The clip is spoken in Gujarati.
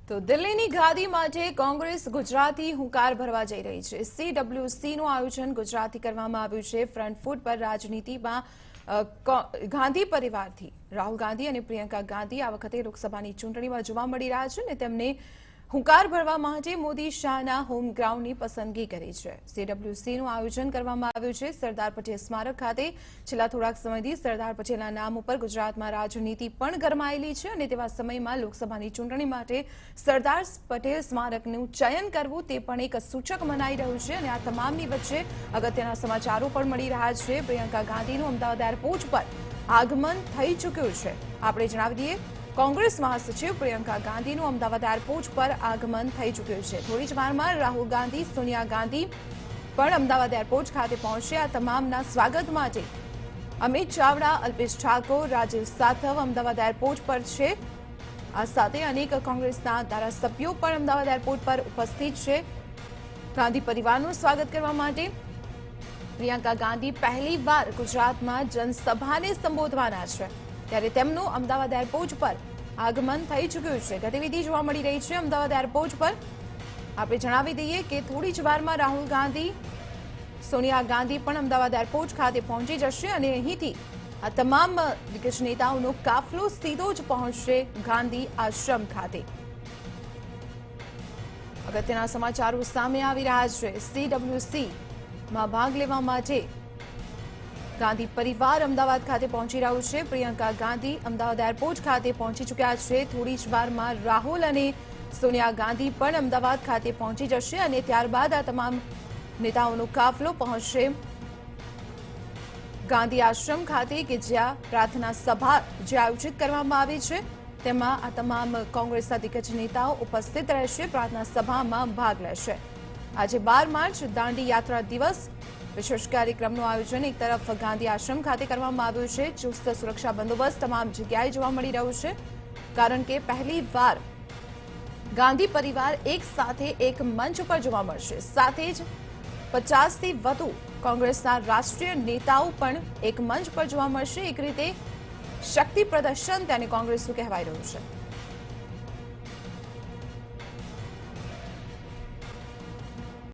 તો દિલ્હીની ગાદી માટે કોંગ્રેસ ગુજરાતી હુંકાર ભરવા જઈ રહી છે। CWCનું આયોજન ગુજરાતથી કરવામાં આવ્યું છે। ફ્રન્ટ ફૂટ પર રાજનીતિમાં ગાંધી પરિવારથી રાહુલ ગાંધી અને પ્રિયંકા ગાંધી આ વખતે લોકસભાની ચૂંટણીમાં જોવા મળી રહ્યા છે અને તેમને હુંકાર ભરવા માટે મોદી શાહના હોમ ગ્રાઉન્ડની પસંદગી કરી છે। CWCનું આયોજન કરવામાં આવ્યું છે સરદાર પટેલ સ્મારક ખાતે। છેલ્લા થોડાક સમયથી સરદાર પટેલના નામ ઉપર ગુજરાતમાં રાજનીતિ પણ ગરમાયેલી છે અને તેવા સમયમાં લોકસભાની ચૂંટણી માટે સરદાર પટેલ સ્મારકનું ચયન કરવું તે પણ એક સૂચક મનાઈ રહ્યું છે અને આ તમામની વચ્ચે અગત્યના સમાચારો પણ મળી રહ્યા છે। પ્રિયંકા ગાંધીનું અમદાવાદ એરપોર્ટ પર આગમન થઈ ચૂક્યું છે। આપણે જણાવી દઈએ કોંગ્રેસ મહાસચિવ પ્રિયંકા ગાંધીનું અમદાવાદ એરપોર્ટ પર આગમન થઈ ચૂક્યું છે। થોડી જ વારમાં રાહુલ ગાંધી સોનિયા ગાંધી પણ અમદાવાદ એરપોર્ટ ખાતે પહોંચશે। આ તમામના સ્વાગત માટે અમિત ચાવડા, અલ્પેશ ઠાકોર, રાજીવ સાતવ અમદાવાદ એરપોર્ટ પર છે। આ સાથે અનેક કોંગ્રેસના ધારાસભ્યો પણ અમદાવાદ એરપોર્ટ પર ઉપસ્થિત છે। ગાંધી પરિવારનું સ્વાગત કરવા માટે પ્રિયંકા ગાંધી પહેલીવાર ગુજરાતમાં જનસભાને સંબોધવાના છે ત્યારે તેમનું અમદાવાદ એરપોર્ટ પર આગમન થઈ ચૂક્યું છે। ગતિવિધિ જોવા મળી રહી છે અમદાવાદ એરપોર્ટ પર। આપણે જણાવી દઈએ કે થોડી જ વારમાં રાહુલ ગાંધી, સોનિયા ગાંધી પણ અમદાવાદ એરપોર્ટ ખાતે પહોંચી જશે અને અહીંથી આ તમામ દિગ્ગજ નેતાઓનો કાફલો સીધો જ પહોંચશે ગાંધી આશ્રમ ખાતે। અગત્યના સમાચારો સામે આવી રહ્યા છે। CWCમાં ભાગ લેવા માટે ગાંધી પરિવાર અમદાવાદ ખાતે પહોંચી રહ્યું છે। પ્રિયંકા ગાંધી અમદાવાદ એરપોર્ટ ખાતે પહોંચી ચૂક્યા છે। થોડી જ વારમાં રાહુલ અને સોનિયા ગાંધી પણ અમદાવાદ ખાતે પહોંચી જશે અને ત્યારબાદ આ તમામ નેતાઓનો કાફલો પહોંચશે ગાંધી આશ્રમ ખાતે કે જ્યાં પ્રાર્થના સભા જે આયોજિત કરવામાં આવી છે તેમાં આ તમામ કોંગ્રેસના દિગ્ગજ નેતાઓ ઉપસ્થિત રહેશે, પ્રાર્થના સભામાં ભાગ લેશે। આજે 12 માર્ચ દાંડી યાત્રા દિવસ વિશેષ કાર્યક્રમનું આયોજન એક તરફ ગાંધી આશ્રમ ખાતે કરવામાં આવ્યું છે। ચુસ્ત સુરક્ષા બંદોબસ્ત તમામ જગ્યાએ જોવા મળી રહ્યું છે કારણ કે પહેલીવાર ગાંધી પરિવાર એક સાથે એક મંચ પર જોવા મળશે। સાથે જ 50થી વધુ કોંગ્રેસના રાષ્ટ્રીય નેતાઓ પણ એક મંચ પર જોવા મળશે। એક રીતે શક્તિ પ્રદર્શન તેને કોંગ્રેસનું કહેવાઈ રહ્યું છે।